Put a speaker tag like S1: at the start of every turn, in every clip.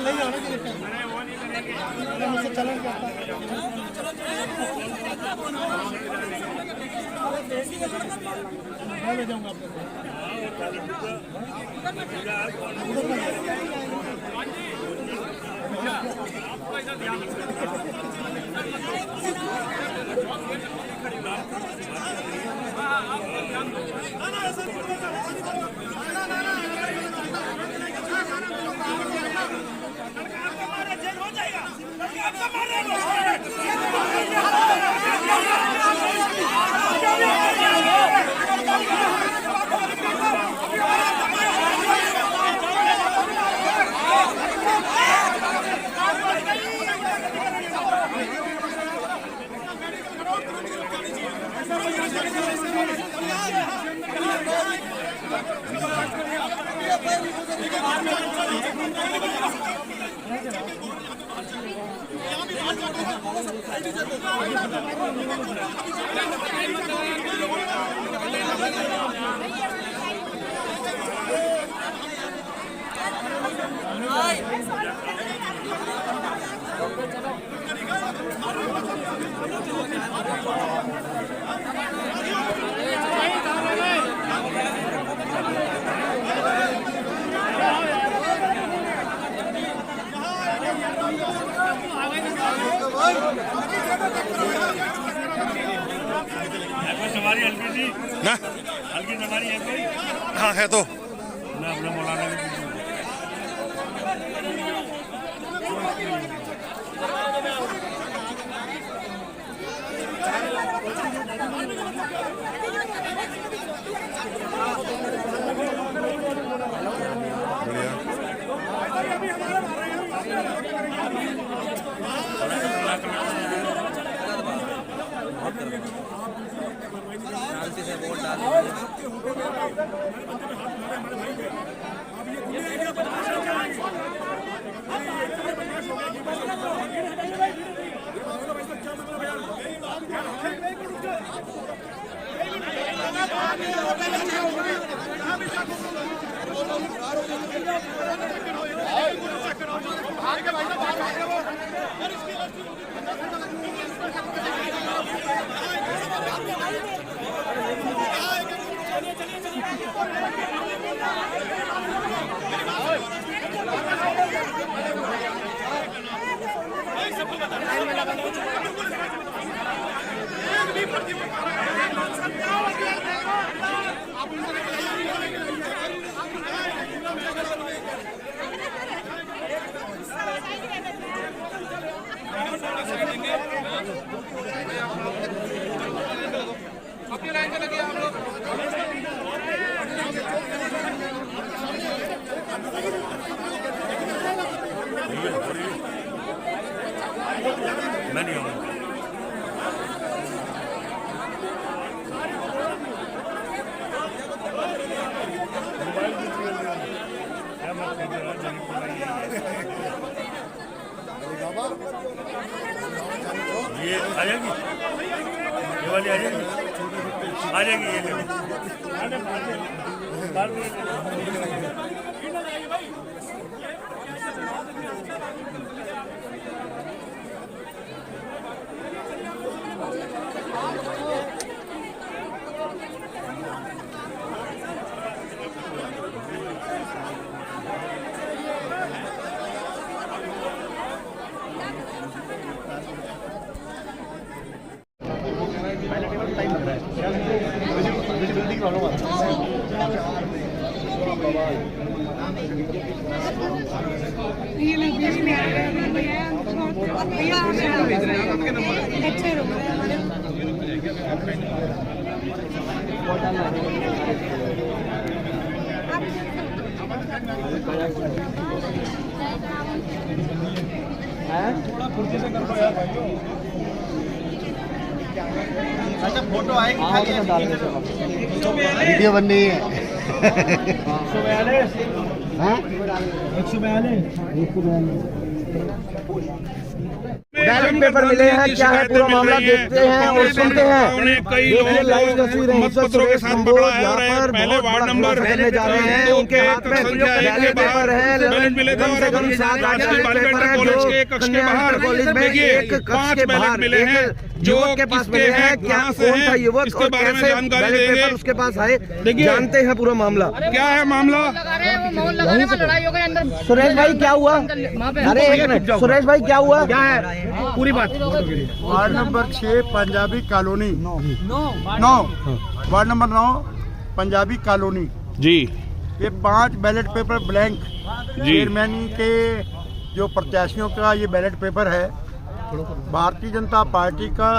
S1: ले जाओ ना मुझसे चलन करता मैं ले जाऊंगा आपको
S2: सवारी हल्की जी
S3: ना
S2: हल्की सवारी है कोई?
S3: हाँ है तो
S2: ना अपना मौलाना भी मैं नहीं आऊँगा। ये आ जाएगी, ये वाली आ जाएगी, आ जाएगी ये
S1: अच्छा फोटो आएगी खाली वीडियो बन रही है। 142 हाँ 142 142 बैलेट पेपर मिले हैं, क्या है पूरा मामला देखते हैं और सुनते हैं। देखिए लाइव तस्वीरें
S3: मतपत्रों के साथ पकड़ा है और पहले वार्ड नंबर
S1: लेने जा रहे हैं, उनके हाथ में बैलेट पेपर है,
S3: बैलेट मिले थे और
S1: कम से कम 7
S3: बालगंगा कॉलेज के कक्ष के बाहर
S1: कॉलेज में एक कक्ष के बाहर
S3: मिले हैं जो
S1: के पास मिले हैं। क्या कौन था युवक और कैसे बैलेट पेपर उसके पास आए, जानते हैं पूरा मामला।
S3: क्या है मामला?
S4: लड़ाई हो गई अंदर।
S1: सुरेश भाई क्या हुआ? अरे एक मिनट, सुरेश भाई क्या हुआ? क्या है पूरी बात?
S5: Ward number 6 Punjabi colony 9 ward number 9 Punjabi colony
S3: जी,
S5: ये 5 बैलेट पेपर ब्लैंक चेयरमैन के जो प्रत्याशियों का ये बैलेट पेपर है। भारतीय जनता पार्टी का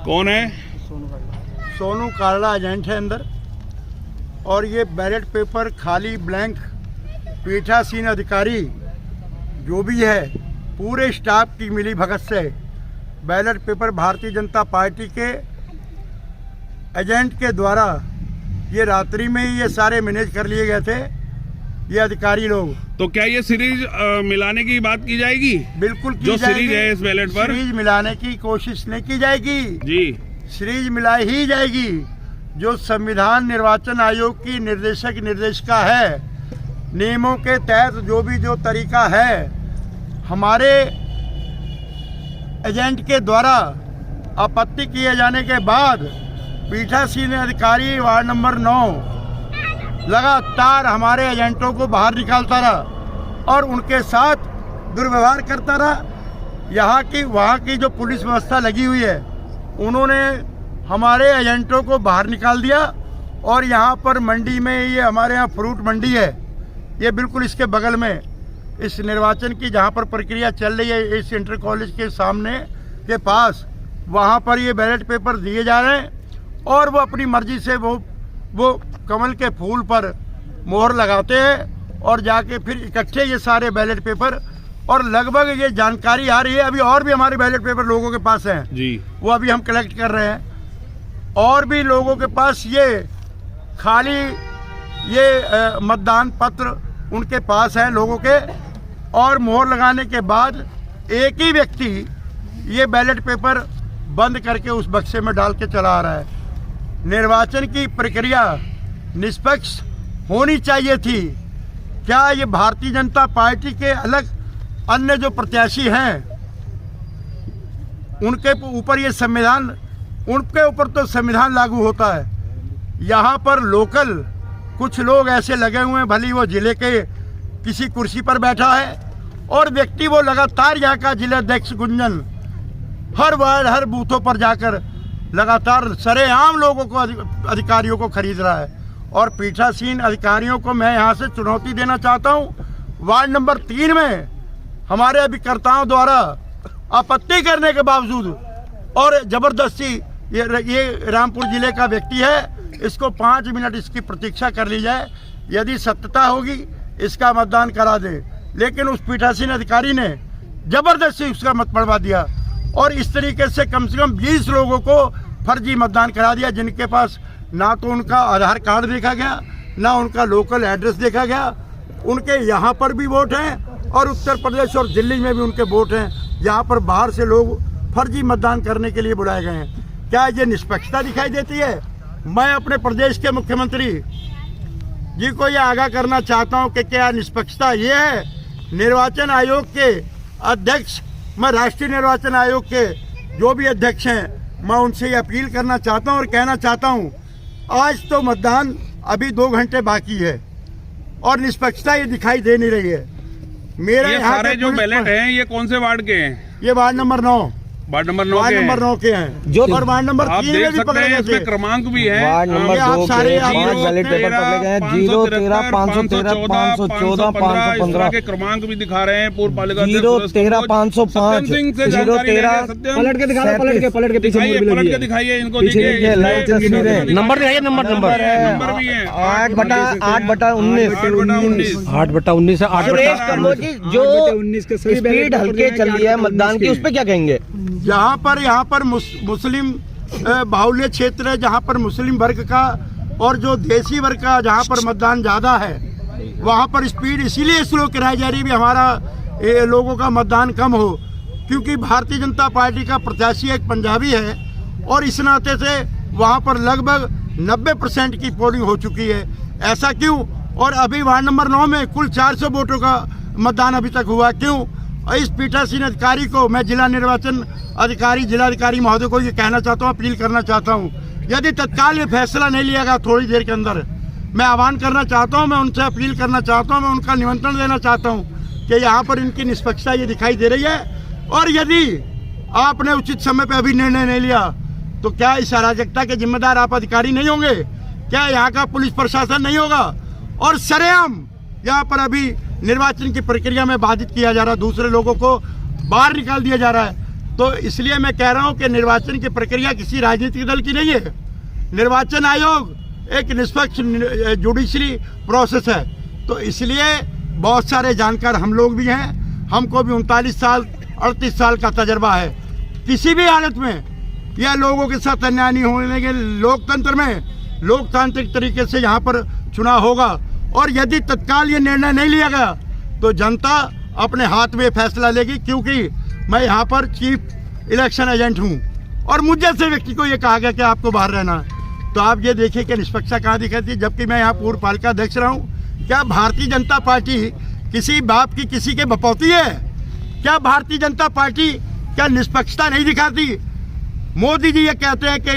S3: कौन है?
S5: सोनू काला एजेंट है अंदर। और ये बैलेट पेपर खाली ब्लैंक पीठासीन अधिकारी जो भी है पूरे स्टाफ की मिली भगत से ballot paper Bharatiya Janata party के एजेंट के द्वारा ये रात्रि में ही ये सारे मैनेज कर लिए गए थे ये अधिकारी लोग।
S3: तो क्या ये सीरीज मिलाने की बात की जाएगी?
S5: बिल्कुल की
S3: जो
S5: जाएगी।
S3: सीरीज है इस बैलेट पर
S5: सीरीज मिलाने की कोशिश नहीं की जाएगी
S3: जी,
S5: सीरीज मिलाई ही जाएगी। जो संविधान निर्वाचन आयोग की निर्देशिका है, नियमों के तहत जो तरीका है, हमारे एजेंट के द्वारा आपत्ति किए जाने के बाद पीठासीन अधिकारी वार्ड नंबर 9 लगातार हमारे एजेंटों को बाहर निकालता रहा और उनके साथ दुर्व्यवहार करता रहा। वहाँ की जो पुलिस व्यवस्था लगी हुई है, उन्होंने हमारे एजेंटों को बाहर निकाल दिया। और यहाँ पर मंडी में, ये हमारे यहाँ फ्रूट मंडी है, ये बिल्कुल इसके बगल में इस निर्वाचन की जहाँ पर प्रक्रिया चल रही है, इस इंटर कॉलेज के सामने के पास, वहाँ पर ये बैलेट पेपर दिए जा रहे हैं और वो अपनी मर्जी से वो कमल के फूल पर मोहर लगाते हैं और जाके फिर इकट्ठे ये सारे बैलेट पेपर, और लगभग ये जानकारी आ रही है अभी और भी हमारे बैलेट पेपर लोगों के पास हैं
S3: जी,
S5: वो अभी हम कलेक्ट कर रहे हैं। और भी लोगों के पास ये खाली ये मतदान पत्र उनके पास है लोगों के, और मोहर लगाने के बाद एक ही व्यक्ति ये बैलेट पेपर बंद करके उस बक्से में डाल के चला आ रहा है। निर्वाचन की प्रक्रिया निष्पक्ष होनी चाहिए थी। क्या ये भारतीय जनता पार्टी के अलग अन्य जो प्रत्याशी हैं उनके ऊपर ये संविधान, उनके ऊपर तो संविधान लागू होता है। यहाँ पर लोकल कुछ लोग ऐसे लगे हुए हैं, भली वो जिले के किसी कुर्सी पर बैठा है और व्यक्ति वो लगातार यहाँ का जिलाध्यक्ष गुंजन हर वार्ड हर बूथों पर जाकर लगातार सरेआम लोगों को अधिकारियों को खरीद रहा है। और पीठासीन अधिकारियों को मैं यहाँ से चुनौती देना चाहता हूँ, वार्ड नंबर 3 में हमारे अभिकर्ताओं द्वारा आपत्ति करने के बावजूद और ज़बरदस्ती ये रामपुर जिले का व्यक्ति है, इसको 5 मिनट इसकी प्रतीक्षा कर ली जाए, यदि सत्यता होगी इसका मतदान करा दे। लेकिन उस पीठासीन अधिकारी ने ज़बरदस्ती उसका मत पड़वा दिया और इस तरीके से कम 20 लोगों को फर्जी मतदान करा दिया, जिनके पास ना तो उनका आधार कार्ड देखा गया, ना उनका लोकल एड्रेस देखा गया। उनके यहाँ पर भी वोट हैं और उत्तर प्रदेश और दिल्ली में भी उनके वोट हैं, यहाँ पर बाहर से लोग फर्जी मतदान करने के लिए बुलाए गए हैं। क्या ये निष्पक्षता दिखाई देती है? मैं अपने प्रदेश के मुख्यमंत्री जी को यह आगाह करना चाहता हूँ कि क्या निष्पक्षता ये है? निर्वाचन आयोग के अध्यक्ष, मैं राष्ट्रीय निर्वाचन आयोग के जो भी अध्यक्ष हैं, मैं उनसे ये अपील करना चाहता हूँ और कहना चाहता हूँ, आज तो मतदान अभी 2 घंटे बाकी है और निष्पक्षता ये दिखाई दे नहीं रही है।
S3: ये सारे जो बैलेट हैं ये कौन से वार्ड के हैं?
S5: ये वार्ड नंबर 9
S3: वार्ड नंबर
S5: 9 के हैं जो, और वार्ड नंबर 3 में भी पकड़े गए थे।
S3: इसमें क्रमांक भी है।
S1: वार्ड नंबर 2 के 5 बैलेट पेपर पकड़े गए हैं, 0 13 513 514 515
S3: के क्रमांक भी दिखा रहे हैं। पूर्व पालिका
S1: 0 13 505 0 13 पलट के दिखा, पलट के पीछे
S3: पलट के दिखाइए इनको,
S1: नंबर दिखाइए, नंबर
S3: भी है
S1: 8/19 8/19 जो स्पीड हल्के चल रही है मतदान की, उस पर क्या कहेंगे?
S5: यहाँ पर मुस्लिम बाहुल्य क्षेत्र है, जहाँ पर मुस्लिम वर्ग का और जो देसी वर्ग का जहाँ पर मतदान ज़्यादा है, वहाँ पर स्पीड इसीलिए स्लो कराई जा रही है, हमारा लोगों का मतदान कम हो। क्योंकि भारतीय जनता पार्टी का प्रत्याशी एक पंजाबी है और इस नाते से वहाँ पर लगभग 90% की पोलिंग हो चुकी है। ऐसा क्यों? और अभी वार्ड नंबर 9 में कुल 400 वोटों का मतदान अभी तक हुआ, क्यों? और इस पीठासीन अधिकारी को मैं जिला निर्वाचन अधिकारी जिलाधिकारी महोदय को ये कहना चाहता हूँ, अपील करना चाहता हूँ, यदि तत्काल ये फैसला नहीं लिया गया थोड़ी देर के अंदर, मैं आह्वान करना चाहता हूँ, मैं उनसे अपील करना चाहता हूँ, मैं उनका निमंत्रण देना चाहता हूँ कि यहाँ पर इनकी निष्पक्षता ये दिखाई दे रही है। और यदि आपने उचित समय पर अभी निर्णय नहीं लिया तो क्या इस अराजकता के जिम्मेदार आप अधिकारी नहीं होंगे? क्या यहाँ का पुलिस प्रशासन नहीं होगा? और सरेआम यहाँ पर अभी निर्वाचन की प्रक्रिया में बाधित किया जा रहा है, दूसरे लोगों को बाहर निकाल दिया जा रहा है। तो इसलिए मैं कह रहा हूँ कि निर्वाचन की प्रक्रिया किसी राजनीतिक दल की नहीं है। निर्वाचन आयोग एक निष्पक्ष जुडिशरी प्रोसेस है। तो इसलिए बहुत सारे जानकार हम लोग भी हैं, हमको भी 39 साल 38 साल का तजर्बा है। किसी भी हालत में यह लोगों के साथ अन्याय नहीं होने के, लोकतंत्र में लोकतांत्रिक तरीके से यहाँ पर चुनाव होगा। और यदि तत्काल ये निर्णय नहीं लिया गया तो जनता अपने हाथ में फैसला लेगी, क्योंकि मैं यहाँ पर चीफ इलेक्शन एजेंट हूँ और मुझे से व्यक्ति को ये कहा गया कि आपको बाहर रहना है। तो आप ये देखिए कि निष्पक्षता कहाँ दिखाती है, जबकि मैं यहाँ पूर्व पालिका अध्यक्ष रहा हूँ। क्या भारतीय जनता पार्टी किसी बाप की किसी के बपौती है? क्या भारतीय जनता पार्टी क्या निष्पक्षता नहीं दिखाती? मोदी जी ये कहते हैं कि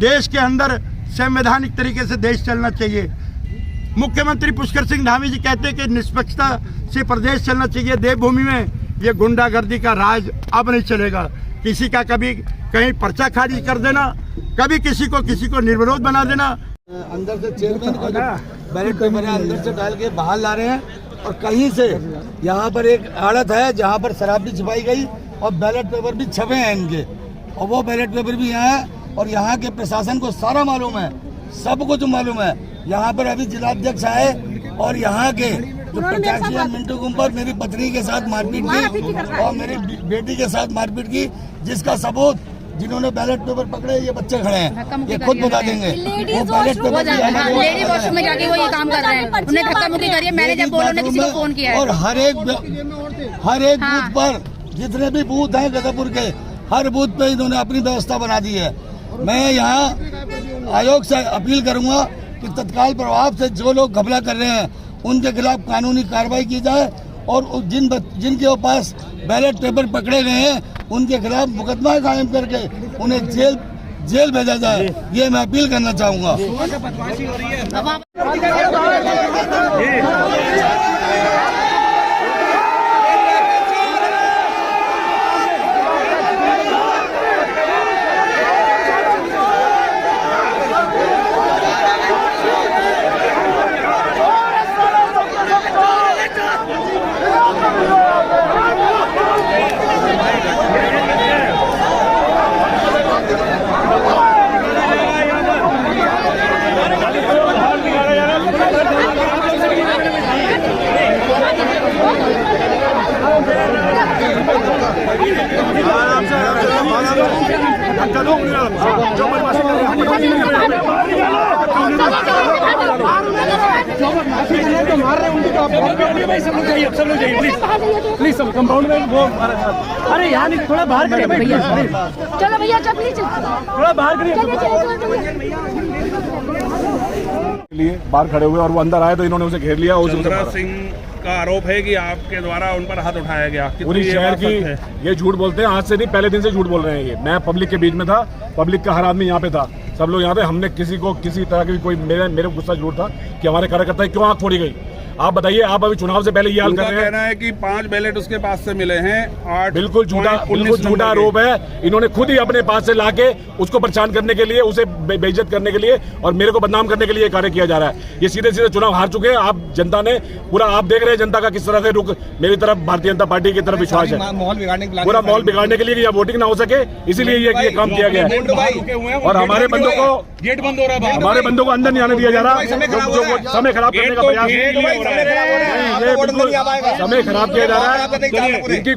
S5: देश के अंदर संवैधानिक तरीके से देश चलना चाहिए। मुख्यमंत्री पुष्कर सिंह धामी जी कहते हैं कि निष्पक्षता से प्रदेश चलना चाहिए। देवभूमि में ये गुंडागर्दी का राज अब नहीं चलेगा। किसी का कभी कहीं पर्चा खारिज कर देना, कभी किसी को निर्विरोध बना देना।
S1: अंदर से चेयरमैन का बैलेट पेपर है अंदर से डाल के बाहर ला रहे हैं, और कहीं से यहाँ पर एक आड़त है जहाँ पर शराब भी छिपाई गई और बैलेट पेपर भी छपे हैं इनके, और वो बैलेट पेपर भी यहाँ है। और यहाँ के प्रशासन को सारा मालूम है, सब कुछ मालूम है। यहाँ पर अभी जिलाध्यक्ष आए और यहाँ के जो प्रत्याशी है मिंटू गुम्बर मेरी पत्नी के साथ मारपीट की और मेरी बेटी के साथ मारपीट की, जिसका सबूत जिन्होंने बैलेट पेपर पकड़े ये बच्चे खड़े हैं, ये खुद बता देंगे। वो बैलेट पेपर
S4: लेडी वॉशरूम में जाके वो ये काम कर रहे हैं, उन्हें धक्का मुक्की करिए। मैंने जब बोला उन्होंने किसी को फोन किया है।
S5: और हर एक बूथ पर जितने भी बूथ हैं गदरपुर के, हर बूथ पे इन्होंने अपनी व्यवस्था बना दी है। मैं यहाँ आयोग से अपील करूंगा कि तत्काल प्रभाव से जो लोग घपला कर रहे हैं उनके खिलाफ कानूनी कार्रवाई की जाए, और जिनके पास बैलेट पेपर पकड़े गए हैं उनके खिलाफ मुकदमा कायम करके उन्हें जेल भेजा जाए, ये मैं अपील करना चाहूँगा।
S6: प्लीज सब कंपाउंड में वो, अरे यहाँ नहीं, थोड़ा बाहर करिए भैया।
S4: चलो भैया चल प्लीज
S6: थोड़ा बाहर करिए। लिए बाहर खड़े हुए और वो अंदर आए तो इन्होंने उसे घेर लिया।
S3: चंद्रा सिंह का आरोप है कि आपके द्वारा उन पर हाथ उठाया गया।
S6: पूरी शहर की ये झूठ बोलते हैं, आज से नहीं पहले दिन से झूठ बोल रहे हैं ये। मैं पब्लिक के बीच में था, पब्लिक का हर आदमी यहाँ पे था, सब लोग यहाँ पे। हमने किसी को किसी तरह की कोई मेरे गुस्सा जरूर था कि हमारे कार्यकर्ता क्यों आँख फोड़ी गई। आप बताइए, आप अभी चुनाव से पहले ये हाल कर रहे हैं।
S3: कहना है कि 5 बैलेट उसके पास से मिले हैं, 8
S6: बिल्कुल झूठा आरोप है। इन्होंने खुद ही अपने पास से लाके उसको परेशान करने के लिए, उसे बेइज्जत करने के लिए और मेरे को बदनाम करने के लिए कार्य किया जा रहा है। ये सीधे सीधे चुनाव हार चुके हैं। आप जनता ने पूरा, आप देख रहे हैं जनता का किस तरह से रुख मेरी तरफ, भारतीय जनता पार्टी की तरफ विश्वास है। पूरा माहौल बिगाड़ने के लिए कि यहाँ वोटिंग ना हो सके, इसीलिए ये काम किया गया है। और हमारे बंदों को गेट बंद हो रहा है, हमारे बंदों को अंदर नहीं आने दिया जा रहा, जो समय खराब करने का प्रयास, ये समय खराब किया जा रहा है। इनकी